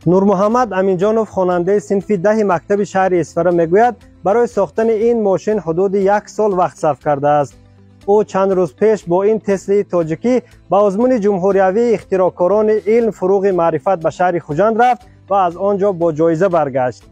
نور محمد امینجانوف خواننده صنف 10 مکتب شهر اصفهان میگوید برای ساختن این ماشین حدود 1 سال وقت صرف کرده است. او چند روز پیش با این تسلا تاجیکی به آزمون جمهوری اختراعکاران علم فروغ معرفت به شهر خوجند رفت و از آنجا با جایزه برگشت.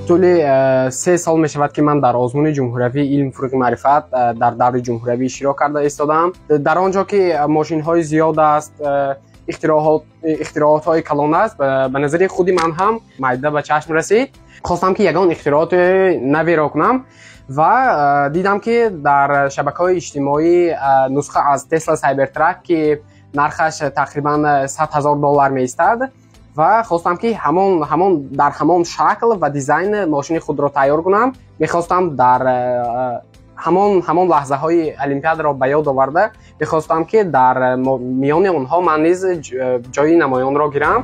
طول 3 سال می شود که من در آزمون جمهوری علم فروغ معرفت در دوره جمهوری اشتراک کرده ایستادم. در آنجا که ماشین های زیاد است، اختراعات های کلان است، به نظر خودی من هم مایده به چشم رسید. خواستم که یگان اختراعات نوی را کنم و دیدم که در شبکه‌های اجتماعی نسخه از تسلا سایبرترک که نرخش تقریبا $100,000 می ایستد و خواستم که در همان شکل و دیزاین ماشین خود را تیار کنم. میخواستم در همان لحظه های المپیاد را به یاد آورده میخواستم که در میان آنها من نیز جای نمایان را گیرم.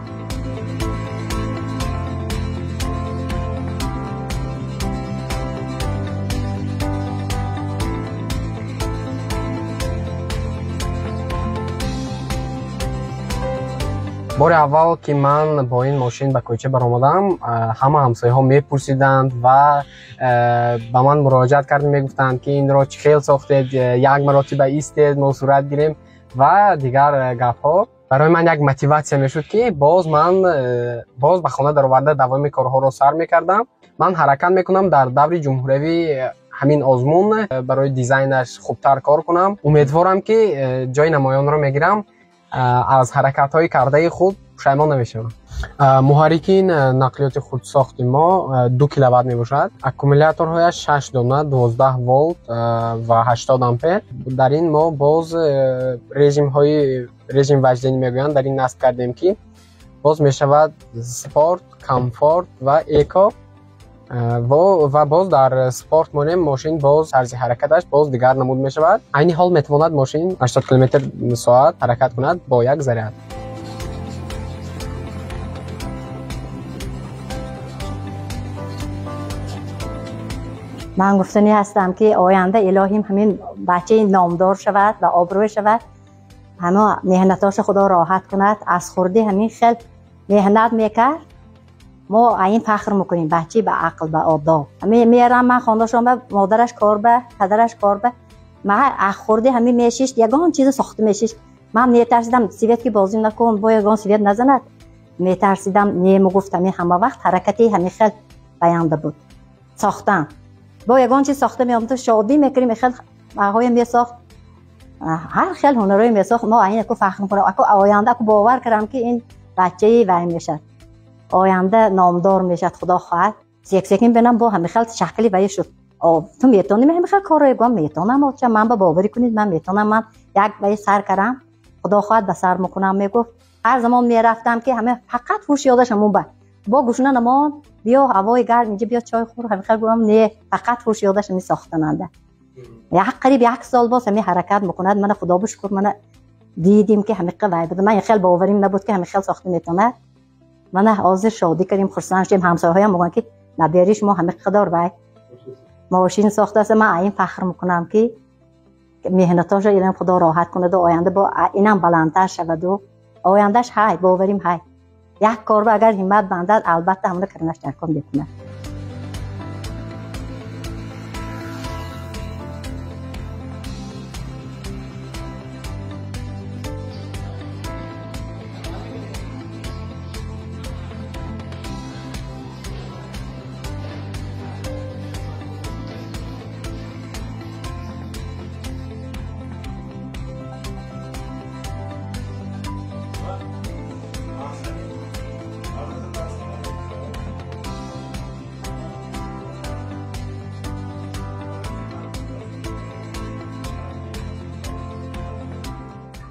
بار اول که من با این ماشین به کوچه برآمدم همه همسایه ها میپرسیدند و به من مراجعت کردند، میگفتند که این را چه خیلی ساختید، یک مرتبه ایستید ما صورت گیریم و دیگر گپ ها. برای من یک موتیواسیون میشد که باز به خانه در آورده دوام کارها را سر میکردم. من حرکت میکنم در دوره جمهوری همین آزمون برای دیزاینش خوبتر کار کنم. امیدوارم که جای نمایان را میگیرم، از حرکت های کرده خود پشیمان نمیشم. محرکین نقلیات خودساخت ما 2 کیلووات می باشد. اکومولاتورهایش 6 دانه 12 ولت و 80 آمپر. در این ما باز رژیم وجدانی میگویند در این نصب کردیم که باز می شود سپورت، کامفورت و ایکو و باز در سپورت مانیم ماشین باز طرز حرکتش باز دیگر نمود می شود. عین حال میتواند ماشین 80 کیلومتر ساعت حرکت کند با یک ذره. من گفتنی هستم که آینده الهیم همین بچه نامدار شود و آبرو شود، همه مهنتاش خدا راحت کند. از خورده همین خیلی مهنت میکرد، ما این فخر میکنیم بچه به عقل به آداب. میرم من خانداشم به مادرش کار به پدرش کار به من خورده همین میشیشت یگان چیز ساخته میشیشت. من میترسیدم سیویت که بازی نکن با یگان سیویت نزند، میترسیدم نیمو گفتم همه وقت حرکتی همین خیلی بیانده بود ساختن با یگان چیز ساخته میامد شادی میکردیم. خیلی آقای میساخت هر خیلی هنرای میساخت. ما این اکو فخر میکنم، اکو آینده اکو باور کردم که این بچه وای میشه، آینده نامدار میشد. خدا خواهد سیکیم بینم با همین خیلی شکلی وای شد. تو میتونی همین خیلی کارای گم میتونم چه من با باوری کنید من میتونم. من یک وای سر کردم خدا خواهد به سر میکنم. میگفت هر زمان میرفتم که همه فقط فوش یادشمون با گوشونه نمان بیا هوای گرم اینجا بیا چای خور همین خیلی گفتم نه فقط فوش یادش می ساختننده. یک قریب 1 سال باز همین حرکت میکند. من خدا بشکر من دیدیم که همین قوی بود. من خیلی باوریم نبود که همین خیلی ساخته میتونه. من حاضر شادی کردیم خرسند شدیم. همسایه‌هایم میگن که نبیاریش ما همین قدر وای ماشین ساخته است. من این فخر میکنم که مهنتاش رو خدا راحت کنه و آینده با اینم بلندتر شود و آیندهش های باوریم های. یک کار اگر همت بندد البته همون کردنش در کام بکنه.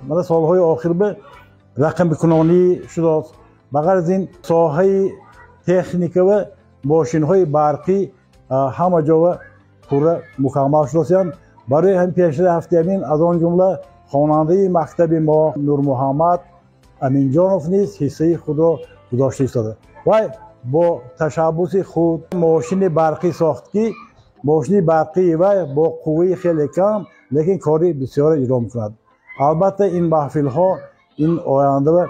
من سالهای آخر به رقم کنانی شده است. بغیر از این ساحه تکنیک و ماشین های برقی همه جا پوره مکمل شده است. برای هم پیشرفت امین از آن جمله خواننده مکتب ما نور محمد امینجانوف نیز حصه خود را گذاشته ایستاده و با تشبث خود ماشین برقی ساخت که ماشین برقی و با قوه خیلی کم لیکن کاری بسیار اجرا میکند. البته این محفل ها این آینده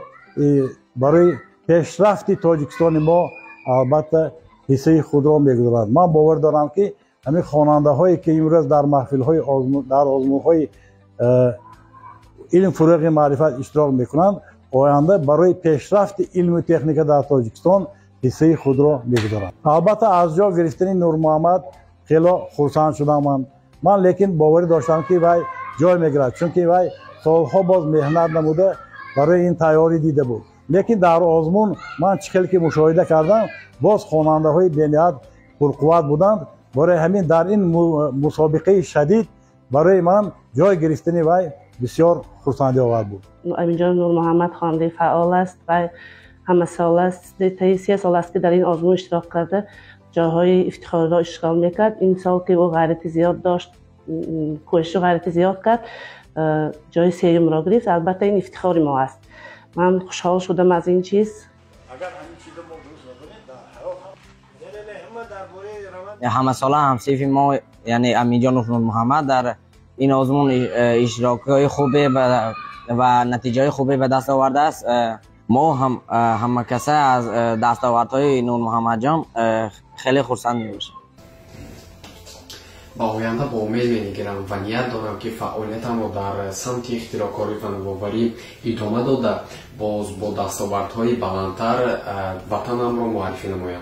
برای پیشرفت تاجیکستان ما البته حصه خود را میگذارد. من باور دارم که همین خواننده هایی که امروز در محفل های در آزمون های علم فروغ معرفت اشتراک میکنند آینده برای پیشرفت علم و تکنیک در تاجیکستان حصه خود را میگذارند. البته از جا گرفتن نور محمد خیلی خرسند شدم من لیکن باوری داشتم که وای جای میگیرد چون که وای سالها باز مهنت نموده برای این تیاری دیده بود. لیکن در آزمون من چخیل که مشاهده کردم باز خواننده های بینیت پرقوت بودند. برای همین در این مسابقه شدید برای من جای گرفتن وای بسیار خرسندی آور بود. امینجان نور محمد خواننده فعال است و همه سال است، تا 3 سال است که در این آزمون اشتراک کرده، جاهای افتخاری را اشغال میکرد. این سال که او غیرت زیاد داشت، کوشش و غیرت زیاد کرد، جای 3 را گرفت. البته این افتخار ما است. من خوشحال شدم از این چیز. همه ساله همصنف ما یعنی امینجان نور محمد در این آزمون اشتراک‌های خوبی و نتیجه خوبی به دست آورده است. ما همه کسا از دستاوردهای نور محمد جان خیلی خرسند می‌باشیم. با آینده با امید می‌گیرم و نیت دارم که فعالیتم را در سمت اختراع‌کاری و نوآوری ادامه داده باز با دستاوردهای بلندتر وطنم را معرفی نمایم.